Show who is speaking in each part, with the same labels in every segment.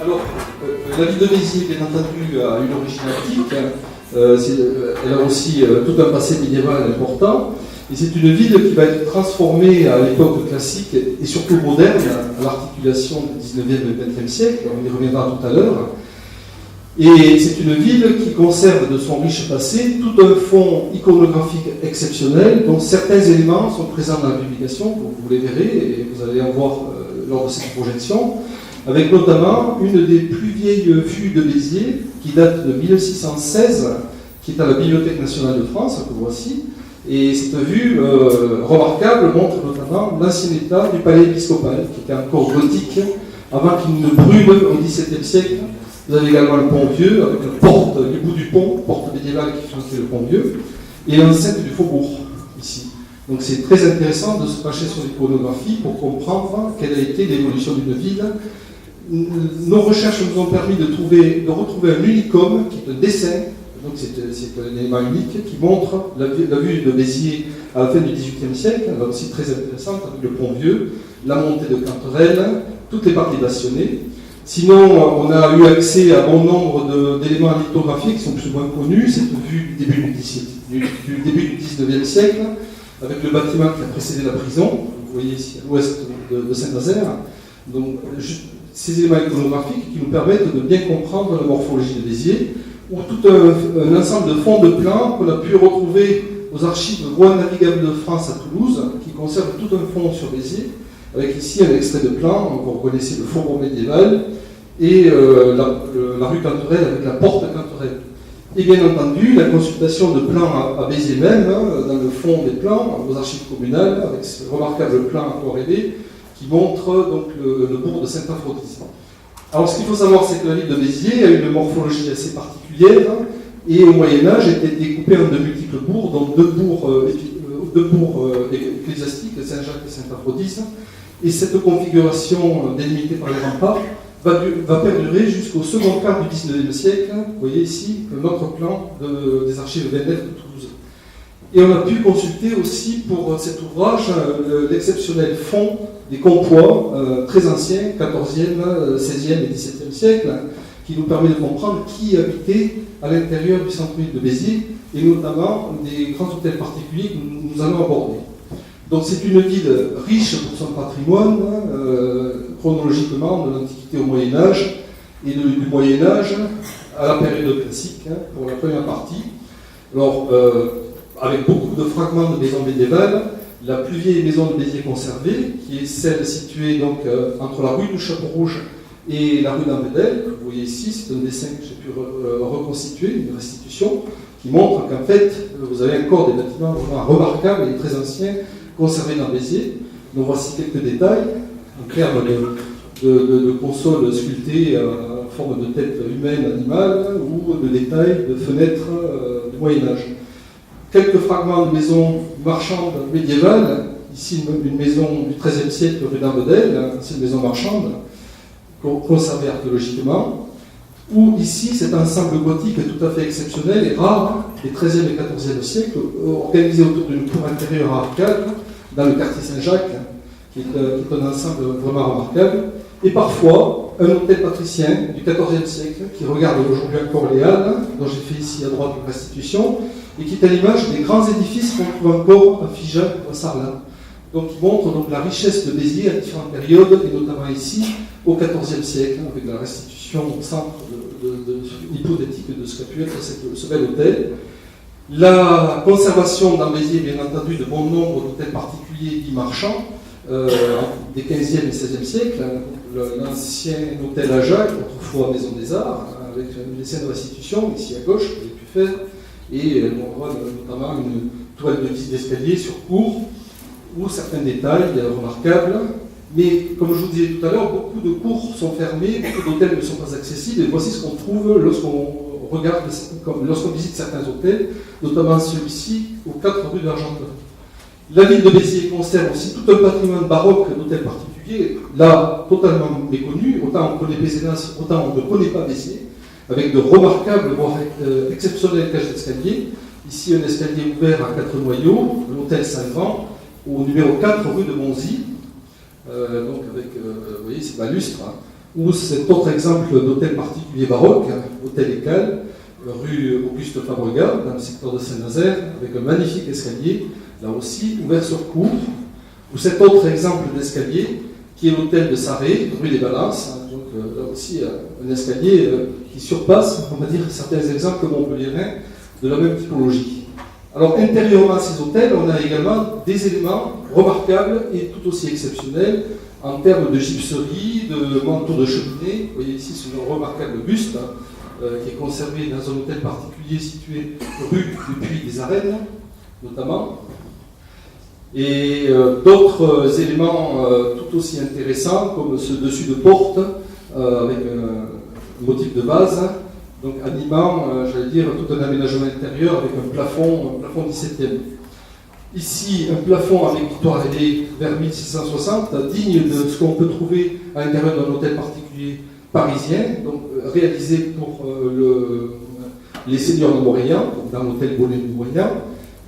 Speaker 1: Alors, la ville de Béziers, bien entendu, a une origine antique. Elle a aussi tout un passé médiéval important. Et c'est une ville qui va être transformée à l'époque classique et surtout moderne, à l'articulation du 19e et 20e siècle. On y reviendra tout à l'heure. Et c'est une ville qui conserve de son riche passé tout un fond iconographique exceptionnel, dont certains éléments sont présents dans la publication, vous les verrez, et vous allez en voir lors de cette projection, avec notamment une des plus vieilles vues de Béziers, qui date de 1616, qui est à la Bibliothèque nationale de France, que voici. Et cette vue remarquable montre notamment l'ancien état du palais épiscopal, qui était encore gothique, avant qu'il ne brûle au XVIIe siècle. Vous avez également le pont Vieux, avec la porte, les bouts du pont, porte médiévale qui flanquait le pont Vieux, et l'enceinte du faubourg, ici. Donc c'est très intéressant de se pencher sur l'iconographie pour comprendre quelle a été l'évolution d'une ville. Nos recherches nous ont permis de retrouver un unicum, qui est un dessin, donc c'est un élément unique, qui montre la vue de Béziers à la fin du XVIIIe siècle, là aussi très intéressante, avec le pont Vieux, la montée de Canterelle, toutes les parties bastionnées. Sinon, on a eu accès à bon nombre d'éléments lithographiques qui sont plus ou moins connus. Cette vue du début du XIXe siècle, avec le bâtiment qui a précédé la prison, vous voyez ici à l'ouest de Saint-Nazaire. Donc, ces éléments iconographiques qui nous permettent de bien comprendre la morphologie de Béziers, ou tout un ensemble de fonds de plans qu'on a pu retrouver aux archives Voies navigables de France à Toulouse, qui conservent tout un fond sur Béziers, avec ici un extrait de plan, vous reconnaissez le faubourg médiéval, et la rue Canterelle avec la porte Canterelle. Et bien entendu, la consultation de plans à Béziers même, dans le fond des plans, aux archives communales, avec ce remarquable plan aquarellé qui montre donc le bourg de Saint-Aphrodise. Alors ce qu'il faut savoir, c'est que la ville de Béziers a une morphologie assez particulière, et au Moyen-Âge était découpée en de multiples bourgs, donc deux bourgs ecclésiastiques, Saint-Jacques et Saint-Aphrodise. Et cette configuration délimitée par les remparts va perdurer jusqu'au second quart du XIXe siècle. Vous voyez ici notre plan des archives VNF de Toulouse. Et on a pu consulter aussi pour cet ouvrage l'exceptionnel fond des Compois, très anciens, 14e, 16e et 17e siècle, qui nous permet de comprendre qui habitait à l'intérieur du centre-ville de Béziers, et notamment des grands hôtels particuliers que nous allons aborder. Donc c'est une ville riche pour son patrimoine, chronologiquement de l'Antiquité au Moyen-Âge, et du Moyen-Âge à la période classique, pour la première partie. Alors, avec beaucoup de fragments de maisons médiévales, la plus vieille maison de Béziers conservée, qui est celle située donc, entre la rue du Chapeau Rouge et la rue d'Ambedel, que vous voyez ici, c'est un dessin que j'ai pu reconstituer, une restitution, qui montre qu'en fait, vous avez encore des bâtiments vraiment remarquables et très anciens, conservés dans Béziers. Donc voici quelques détails, en termes de consoles sculptées en forme de tête humaine, animale, ou de détails de fenêtres du Moyen-Âge. Quelques fragments de maisons marchandes médiévales, ici une maison du XIIIe siècle rue d'Ambedel, c'est une maison marchande, conservée archéologiquement, ou ici cet ensemble gothique tout à fait exceptionnel et rare des XIIIe et XIVe siècles, organisé autour d'une cour intérieure arcade dans le quartier Saint-Jacques, qui est un ensemble vraiment remarquable, et parfois un hôtel patricien du XIVe siècle qui regarde aujourd'hui encore les Halles, dont j'ai fait ici à droite une restitution, et qui est à l'image des grands édifices qu'on trouve encore à Figeac ou à Sarlat. Donc il montre donc la richesse de Béziers à différentes périodes, et notamment ici au XIVe siècle, avec la restitution au centre hypothétique de ce qu'a pu être ce bel hôtel. La conservation dans Béziers, bien entendu, de bon nombre d'hôtels particuliers dits marchands, des 15e et 16e siècles, l'ancien hôtel à Jacques, autrefois Maison des Arts, avec une dessin de restitution, ici à gauche, que j'ai pu faire, et on voit notamment une toile de vis d'escalier sur cour, ou certains détails remarquables. Mais comme je vous disais tout à l'heure, beaucoup de cours sont fermés, beaucoup d'hôtels ne sont pas accessibles, et voici ce qu'on trouve lorsqu'on visite certains hôtels, notamment celui-ci, aux 4 rue de l'Argenterie. La ville de Béziers conserve aussi tout un patrimoine baroque d'hôtels particuliers, là totalement méconnu, autant on connaît Bézénas, autant on ne connaît pas Béziers, avec de remarquables, voire exceptionnelles cages d'escalier. Ici, un escalier ouvert à 4 noyaux, l'hôtel Saint-Vent, au numéro 4 rue de Bonzy, donc avec, vous voyez, ces balustres, ou cet autre exemple d'hôtel particulier baroque, hôtel Écale, rue Auguste Fabregat, dans le secteur de Saint-Nazaire, avec un magnifique escalier, là aussi ouvert sur cour, ou cet autre exemple d'escalier, qui est l'hôtel de Sarré, rue des Balances, donc là aussi un escalier qui surpasse, on va dire, certains exemples montpelliérains de la même typologie. Alors, intérieurement à ces hôtels, on a également des éléments remarquables et tout aussi exceptionnels en termes de gypserie, de manteaux de cheminée. Vous voyez ici ce remarquable buste qui est conservé dans un hôtel particulier situé rue du Puy des Arènes, notamment. Et d'autres éléments tout aussi intéressants, comme ce dessus de porte, avec un motif de base, donc animant, j'allais dire, tout un aménagement intérieur avec un plafond 17e. Ici, un plafond avec victoire ailée vers 1660, digne de ce qu'on peut trouver à l'intérieur d'un hôtel particulier parisien, donc réalisé pour les seigneurs de Maurian, dans l'hôtel Bonnet de Maurian.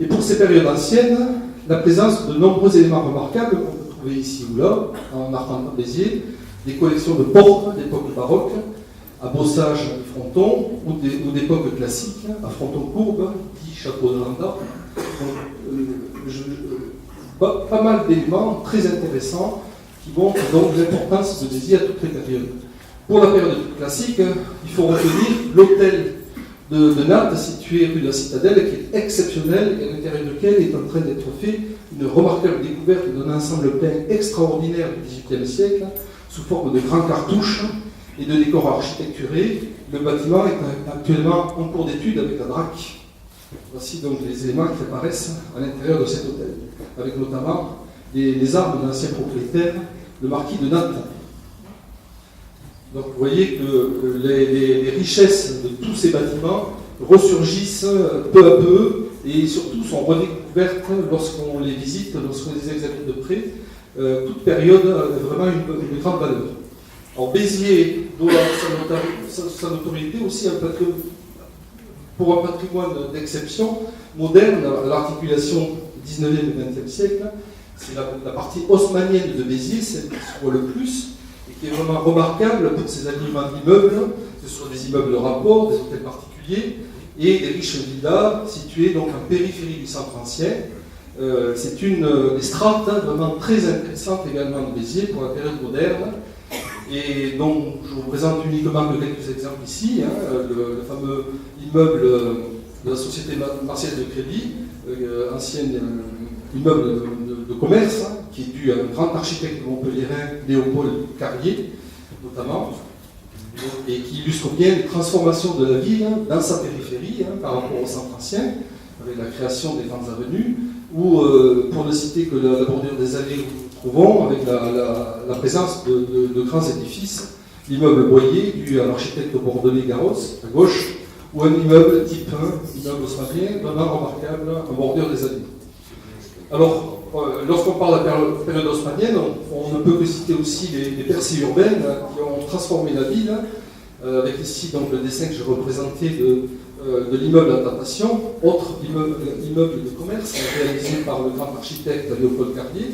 Speaker 1: Et pour ces périodes anciennes, la présence de nombreux éléments remarquables qu'on peut trouver ici ou là, en Argentan-Béziers, des collections de portes d'époque baroque, à bossage de fronton, ou d'époque classique, à fronton courbe, dit château de Landa. Pas mal d'éléments très intéressants qui montrent donc l'importance de Béziers à toutes les périodes. Pour la période classique, il faut retenir l'hôtel de Naples, situé rue de la Citadelle, qui est exceptionnel et à l'intérieur duquel est en train d'être fait une remarquable découverte d'un ensemble peint extraordinaire du XVIIIe siècle, sous forme de grands cartouches et de décors architecturés. Le bâtiment est actuellement en cours d'étude avec la DRAC. Voici donc les éléments qui apparaissent à l'intérieur de cet hôtel, avec notamment les armes de l'ancien propriétaire, le marquis de Nantes. Donc vous voyez que les richesses de tous ces bâtiments ressurgissent peu à peu et surtout sont redécouvertes lorsqu'on les visite, lorsqu'on les examine de près. Toute période a vraiment une grande valeur. Alors Béziers doit sa notoriété aussi pour un patrimoine d'exception moderne à l'articulation 19e et 20e siècle. C'est la partie haussmannienne de Béziers, celle qui se voit le plus, et qui est vraiment remarquable pour ses alignements d'immeubles, que ce soit des immeubles de rapport, des hôtels particuliers, et des riches villas situées donc en périphérie du centre ancien. C'est une des strates vraiment très intéressantes également de Béziers pour la période moderne. Et donc, je vous présente uniquement quelques exemples ici, le fameux immeuble de la Société Marseillaise de Crédit, ancien immeuble de commerce, qui est dû à un grand architecte montpelliérain, Léopold Carrier, notamment, et qui illustre bien les transformations de la ville dans sa périphérie par rapport au centre ancien, avec la création des grandes avenues, ou, pour ne citer que la bordure des allées où nous trouvons, avec la présence de grands édifices, l'immeuble Boyer, dû à l'architecte bordelais Garros, à gauche, ou un immeuble type 1, immeuble haussmannien, vraiment remarquable, en bordure des allées. Alors, lorsqu'on parle de la période haussmannienne, on ne peut que citer aussi les percées urbaines qui ont transformé la ville, avec ici donc, le dessin que j'ai représenté de l'immeuble à Tentation, autre immeuble de commerce réalisé par le grand architecte Léopold Carrier,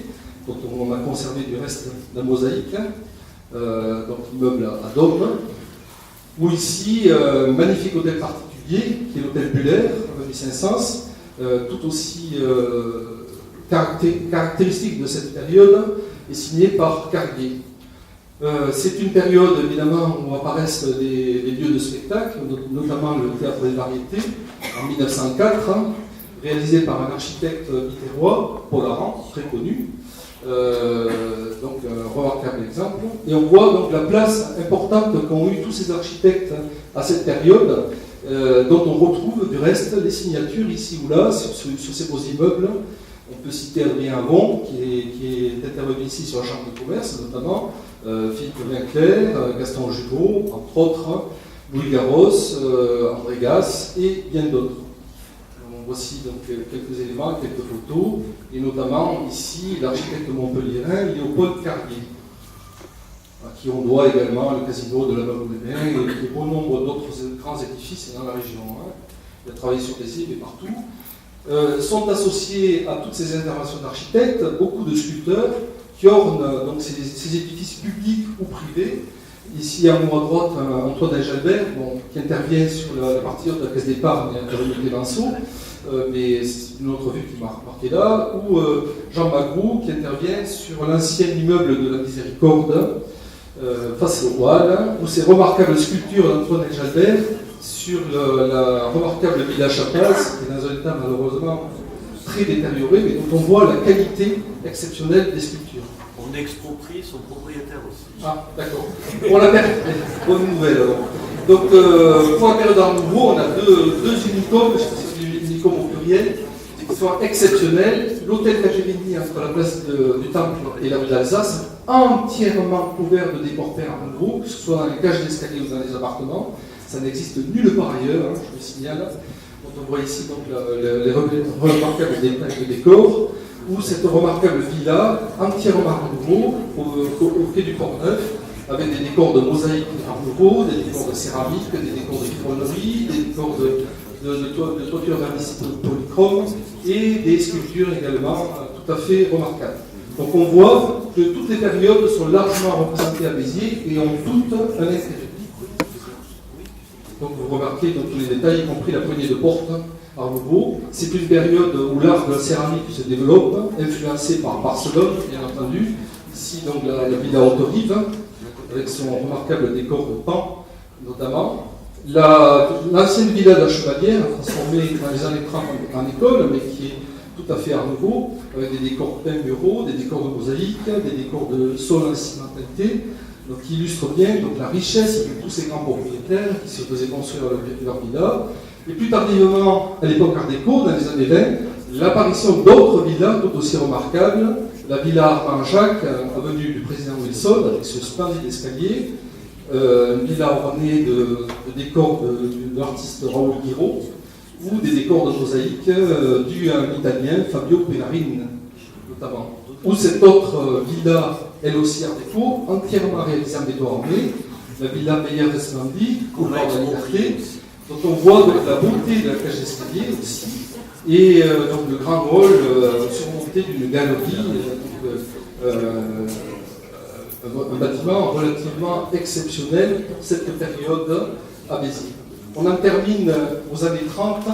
Speaker 1: dont on a conservé du reste la mosaïque, donc immeuble à dôme, ou ici, magnifique hôtel particulier, qui est l'hôtel Buller, rue Saint-Saëns, tout aussi caractéristique de cette période, est signé par Carrier. C'est une période évidemment où apparaissent des lieux de spectacle, notamment le Théâtre des Variétés, en 1904, réalisé par un architecte biterrois, Paul Aran, très connu. Donc un remarquable exemple. Et on voit donc la place importante qu'ont eu tous ces architectes à cette période, dont on retrouve du reste les signatures ici ou là sur ces beaux immeubles. On peut citer Adrien Avon, qui est intervenu ici sur la Chambre de commerce, notamment, Philippe Vinclair, Gaston Jugot, entre autres, Louis Garros, André Gasse et bien d'autres. Voici donc quelques éléments, quelques photos, et notamment ici l'architecte montpelliérain Léopold Carrier, à qui on doit également le casino de la Bague-des-Bains et bon nombre d'autres grands édifices dans la région. Il a travaillé sur les îles et partout. Sont associés à toutes ces interventions d'architectes beaucoup de sculpteurs qui ornent donc ces édifices publics ou privés Ici, en haut à droite, Antoine Engelbert, qui intervient sur la partie haute de la caisse d'épargne de Clémenceau, mais c'est une autre vue qui m'a marqué là, ou Jean Magrou, qui intervient sur l'ancien immeuble de la Miséricorde, face au Roal, où ces remarquables sculptures d'Antoine Engelbert sur la remarquable Villa Chapaz, qui est dans un état malheureusement très détérioré, mais dont on voit la qualité exceptionnelle des sculptures.
Speaker 2: On exproprie son propriétaire aussi.
Speaker 1: Ah, d'accord. On l'a perdu. Bonne nouvelle alors. Donc, pour la période d'Art Nouveau, on a deux unicomes, je sais pas si c'est des unicomes au pluriel, qui sont exceptionnels. L'hôtel Cagérini entre la place du Temple et la rue d'Alsace, entièrement couvert de décors peints Art Nouveau, que ce soit dans les cages d'escalier ou dans les appartements. Ça n'existe nulle part ailleurs, hein, je le signale. Donc, on voit ici donc, les remarquables décors, ou cette remarquable villa entièrement Art Nouveau au quai du Port-Neuf, avec des décors de mosaïque Art Nouveau, des décors de céramique, des décors de vitronnerie, des décors de toiture vernissée polychrome et des sculptures également tout à fait remarquables. Donc on voit que toutes les périodes sont largement représentées à Béziers et ont toutes un intérêt. Donc vous remarquez dans tous les détails, y compris la poignée de porte Art Nouveau. C'est une période où l'art de la céramique se développe, influencé par Barcelone, bien entendu. Ici, donc, la Villa Haute-Rive, avec son remarquable décor de pan, notamment. L'ancienne villa de la Chevalière, transformée dans les années 30 en école, mais qui est tout à fait Art Nouveau, avec des décors peints muraux, des décors de mosaïque, des décors de sol en cimenterie, donc qui illustre bien donc, la richesse de tous ces grands propriétaires qui se faisaient construire leur villa. Et plus tardivement, à l'époque Art déco, dans les années 20, l'apparition d'autres villas tout aussi remarquables. La villa Armand-Jacques, avenue du président Wilson, avec ce splendide escalier. Une villa ornée de décors de l'artiste Raoul Guiraud, ou des décors de mosaïque dus à un Italien, Fabio Pellarin, notamment. Ou cette autre villa, elle aussi Art déco, entièrement réalisée en béton armé, la villa Meyer-Desmandi, au nord de la Liberté. Donc on voit donc, la beauté de la cage d'escalier aussi, et donc le grand hall surmonté d'une galerie, un bâtiment relativement exceptionnel pour cette période à Béziers. On en termine aux années 30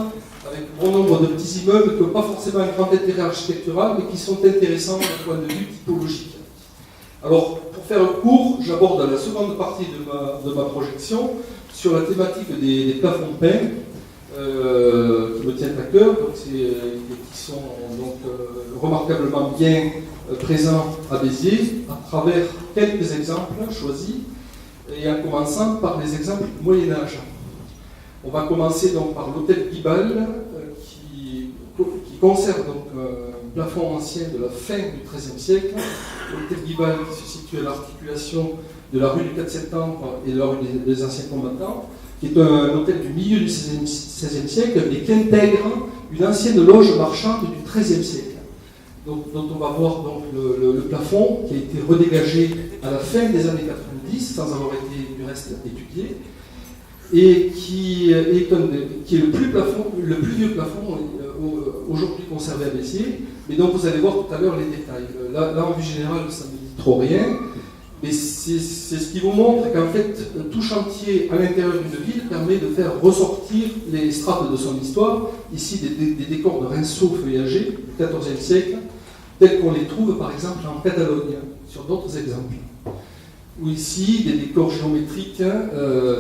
Speaker 1: avec un bon nombre de petits immeubles qui n'ont pas forcément un grand intérêt architectural, mais qui sont intéressants d'un point de vue typologique. Alors, pour faire court, j'aborde la seconde partie de ma projection sur la thématique des plafonds peints qui me tiennent à cœur, qui sont donc, remarquablement bien présents à Béziers, à travers quelques exemples choisis, et en commençant par les exemples du Moyen-Âge. On va commencer donc par l'hôtel Guibal, qui conserve donc un plafond ancien de la fin du XIIIe siècle. L'hôtel Guibal qui se situe à l'articulation de la rue du 4 septembre et de la rue des Anciens Combattants, qui est un hôtel du milieu du XVIe siècle, mais qui intègre une ancienne loge marchande du XIIIe siècle. Donc, dont on va voir donc, le plafond qui a été redégagé à la fin des années 90, sans avoir été du reste étudié, et qui est le plus vieux plafond aujourd'hui conservé à Béziers, mais dont vous allez voir tout à l'heure les détails. Là en vue générale, ça ne dit trop rien, mais c'est ce qui vous montre qu'en fait, tout chantier à l'intérieur d'une ville permet de faire ressortir les strates de son histoire. Ici, des décors de rinceaux feuillagés du XIVe siècle, tels qu'on les trouve par exemple en Catalogne, sur d'autres exemples. Ou ici, des décors géométriques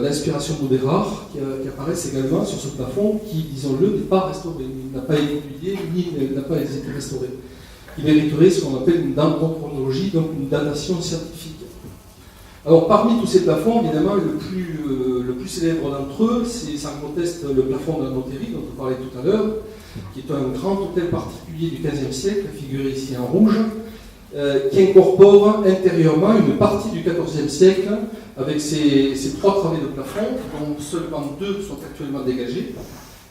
Speaker 1: d'inspiration Modérard qui apparaissent également sur ce plafond qui, disons-le, n'est pas restauré, n'a pas été étudié, ni n'a pas été restauré. Il mériterait ce qu'on appelle une dendrochronologie, donc une datation scientifique. Alors, parmi tous ces plafonds, évidemment, le plus célèbre d'entre eux, c'est sans conteste le plafond de la Noterie, dont on parlait tout à l'heure, qui est un grand hôtel particulier du XVe siècle, figuré ici en rouge, qui incorpore intérieurement une partie du XIVe siècle, avec ses 3 travées de plafond, dont seulement 2 sont actuellement dégagés,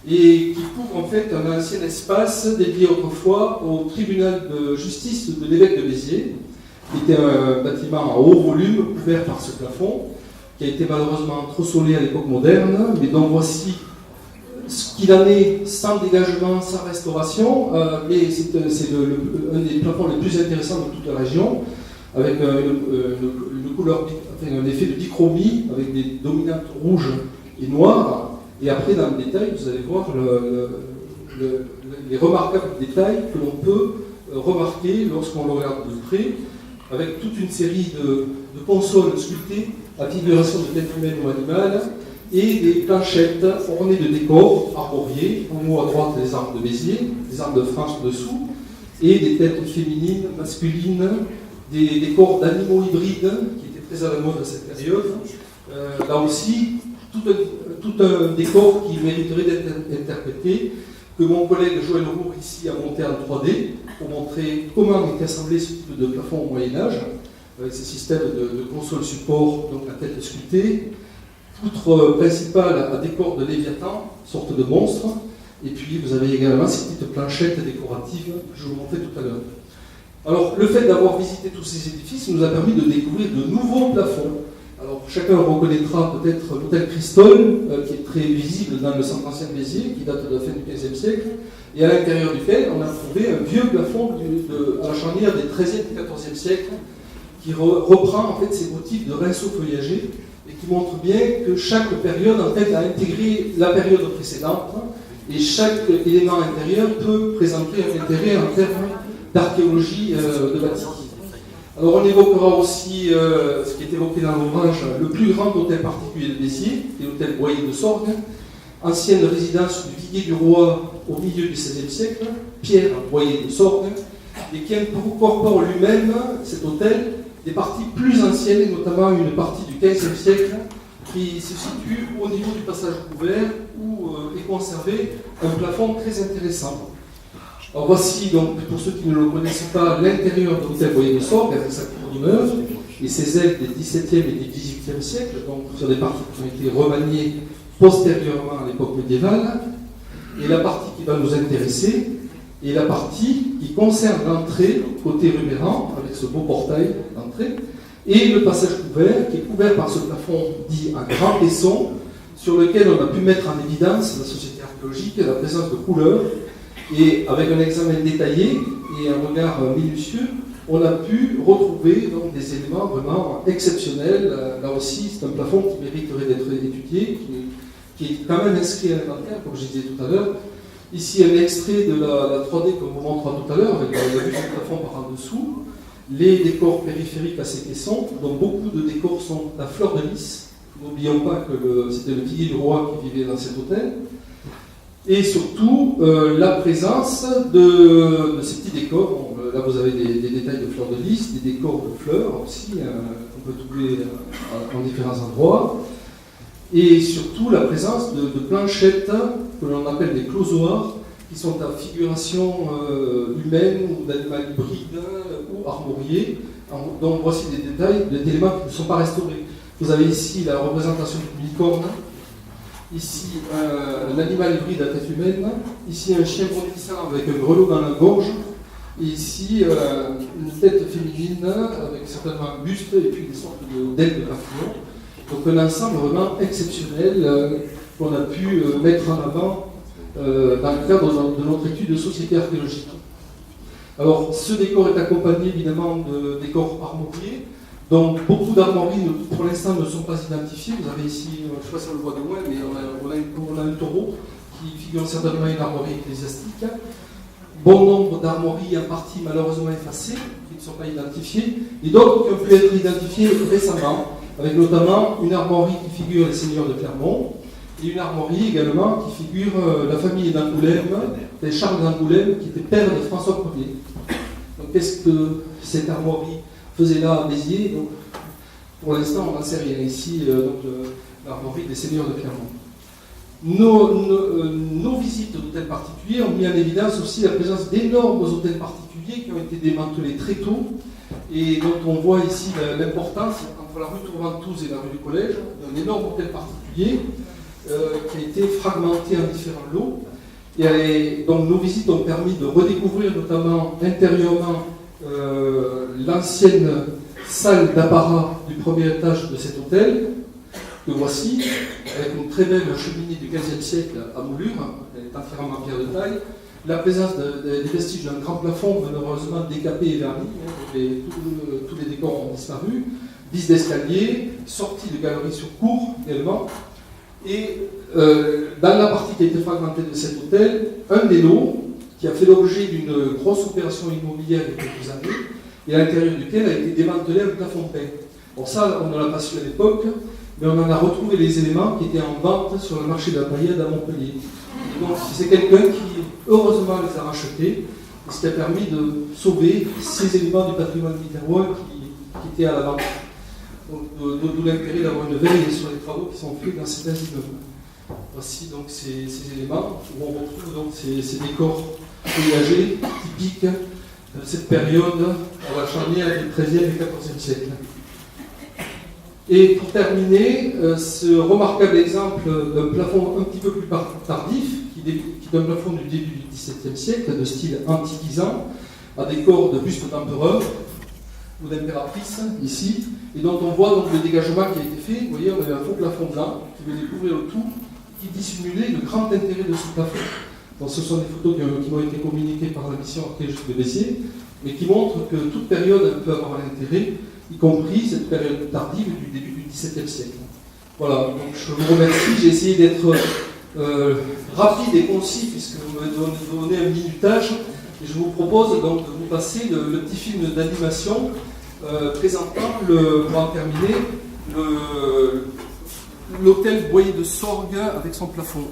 Speaker 1: et qui couvre en fait un ancien espace dédié autrefois au tribunal de justice de l'évêque de Béziers, qui était un bâtiment à haut volume, couvert par ce plafond, qui a été malheureusement entresolé à l'époque moderne, mais dont voici ce qu'il en est sans dégagement, sans restauration, mais c'est un des plafonds les plus intéressants de toute la région, avec une couleur enfin, un effet de dichromie avec des dominantes rouges et noires. Et après, dans le détail, vous allez voir les remarquables détails que l'on peut remarquer lorsqu'on le regarde de près, avec toute une série de consoles sculptées à figuration de tête humaine ou animale, et des planchettes ornées de décors armoriés, en haut à droite des armes de Béziers, des armes de France dessous, et des têtes féminines, masculines, des décors d'animaux hybrides, qui étaient très à la mode à cette période. Là aussi, tout un décor qui mériterait d'être interprété, que mon collègue Joël Roux ici a monté en 3D, pour montrer comment était assemblé ce type de plafond au Moyen-Âge, avec ces systèmes de console support, donc la tête sculptée, poutre principale à décor de Léviathan, sorte de monstre, et puis vous avez également ces petites planchettes décoratives que je vous montrais tout à l'heure. Alors, le fait d'avoir visité tous ces édifices nous a permis de découvrir de nouveaux plafonds. Alors, chacun reconnaîtra peut-être l'hôtel Cristol, qui est très visible dans le centre ancien de Béziers, qui date de la fin du XVe siècle, et à l'intérieur duquel on a trouvé un vieux plafond à la charnière des XIIIe et XIVe siècles, qui reprend en fait ces motifs de rinceaux feuillagés, et qui montre bien que chaque période en fait a intégré la période précédente, et chaque élément intérieur peut présenter un intérêt en termes d'archéologie de bâtiment. Alors on évoquera aussi ce qui est évoqué dans l'ouvrage, le plus grand hôtel particulier de Béziers, qui est l'hôtel Boyer de Sorgue, ancienne résidence du Viguier du Roi au milieu du XVIe siècle, Pierre Boyer de Sorgue, et qui incorpore lui-même, cet hôtel, des parties plus anciennes, et notamment une partie du XVe siècle, qui se situe au niveau du passage couvert, où est conservé un plafond très intéressant. Alors voici donc, pour ceux qui ne le connaissent pas, l'intérieur de l'hôtel Boyer de Sorgue, avec sa cour d'immeuble, et ses ailes des XVIIe et du XVIIIe siècle, donc sur des parties qui ont été remaniées postérieurement à l'époque médiévale. Et la partie qui va nous intéresser est la partie qui concerne l'entrée, côté Rubéran, avec ce beau portail d'entrée, et le passage couvert, qui est couvert par ce plafond dit à grand caisson, sur lequel on a pu mettre en évidence, la société archéologique, la présence de couleurs. Et avec un examen détaillé et un regard minutieux, on a pu retrouver donc, des éléments vraiment exceptionnels. Là aussi, c'est un plafond qui mériterait d'être étudié, qui est quand même inscrit à l'inventaire, comme je disais tout à l'heure. Ici, un extrait de la 3D qu'on vous montrera tout à l'heure, avec la vue du plafond par en dessous, les décors périphériques à ces caissons, dont beaucoup de décors sont à fleur de lys. N'oublions pas que c'était le Viguier du Roi qui vivait dans cet hôtel. Et surtout, la présence de ces petits décors. Bon, là, vous avez des détails de fleurs de lys, des décors de fleurs aussi, qu'on peut trouver en différents endroits. Et surtout, la présence de planchettes que l'on appelle des closoirs, qui sont à figuration humaine ou d'animal hybride ou armorié. Donc, voici des détails, des éléments qui ne sont pas restaurés. Vous avez ici la représentation d'une licorne. Ici, un animal hybride à tête humaine. Ici, un chien bondissant avec un grelot dans la gorge. Et ici, une tête féminine avec certainement un buste et puis des sortes d'ailes de papillon. Donc, un ensemble vraiment exceptionnel qu'on a pu mettre en avant dans le cadre de notre étude de société archéologique. Alors, ce décor est accompagné évidemment de décors armoriés. Donc, beaucoup d'armoiries, pour l'instant, ne sont pas identifiées. Vous avez ici, je ne sais pas si on le voit de loin, mais on a un taureau qui figure certainement une armoirie ecclésiastique. Bon nombre d'armoiries, en partie malheureusement effacées, qui ne sont pas identifiées, et d'autres qui ont pu être identifiées récemment, avec notamment une armoirie qui figure les seigneurs de Clermont, et une armoirie également qui figure la famille d'Angoulême, c'est Charles d'Angoulême, qui était père de François Ier. Donc, qu'est-ce que cette armoirie faisait là à Béziers? Donc, pour l'instant, on n'en sait rien. Ici, l'armoirie des seigneurs de Clermont. Nos visites d'hôtels particuliers ont mis en évidence aussi la présence d'énormes hôtels particuliers qui ont été démantelés très tôt et dont on voit ici l'importance entre la rue Tourventouze et la rue du Collège, d'un énorme hôtel particulier qui a été fragmenté en différents lots. Et donc nos visites ont permis de redécouvrir notamment intérieurement l'ancienne salle d'apparat du premier étage de cet hôtel, que voici, avec une très belle cheminée du XVe siècle à moulure, elle est entièrement en pierre de taille, la présence des vestiges d'un grand plafond malheureusement décapé et verni, tous les décors ont disparu, vis d'escalier, sortie de galerie sur cour également. Et dans la partie qui a été fragmentée de cet hôtel, un des lots qui a fait l'objet d'une grosse opération immobilière il y a quelques années, et à l'intérieur duquel a été démantelé un plafond peint. Bon, ça, on ne l'a pas su à l'époque, mais on en a retrouvé les éléments qui étaient en vente sur le marché de la paillade à Montpellier. Et donc, c'est quelqu'un qui, heureusement, les a rachetés, et ce qui a permis de sauver ces éléments du patrimoine biterrois qui étaient à la vente. D'où l'intérêt d'avoir une veille sur les travaux qui sont faits dans certains immeubles. Voici donc ces éléments où on retrouve donc ces décors feuillagés typiques de cette période à la charnière du XIIIe et XIVe siècle. Et pour terminer, ce remarquable exemple d'un plafond un petit peu plus tardif, qui est un plafond du début du XVIIe siècle, de style antiquisant, à décor de buste d'empereur ou d'impératrice, ici, et dont on voit donc le dégagement qui a été fait. Vous voyez, on avait un faux plafond blanc qui venait couvrir le tout, qui dissimulait le grand intérêt de ce plafond. Donc, ce sont des photos qui m'ont été communiquées par la mission archéologique de Béziers, mais qui montrent que toute période peut avoir un intérêt, y compris cette période tardive du début du XVIIe siècle. Voilà, donc je vous remercie. J'ai essayé d'être rapide et concis, puisque vous m'avez donné un minutage, et je vous propose donc de vous passer le petit film d'animation présentant, pour en terminer, l'hôtel Boyer de Sorgue avec son plafond.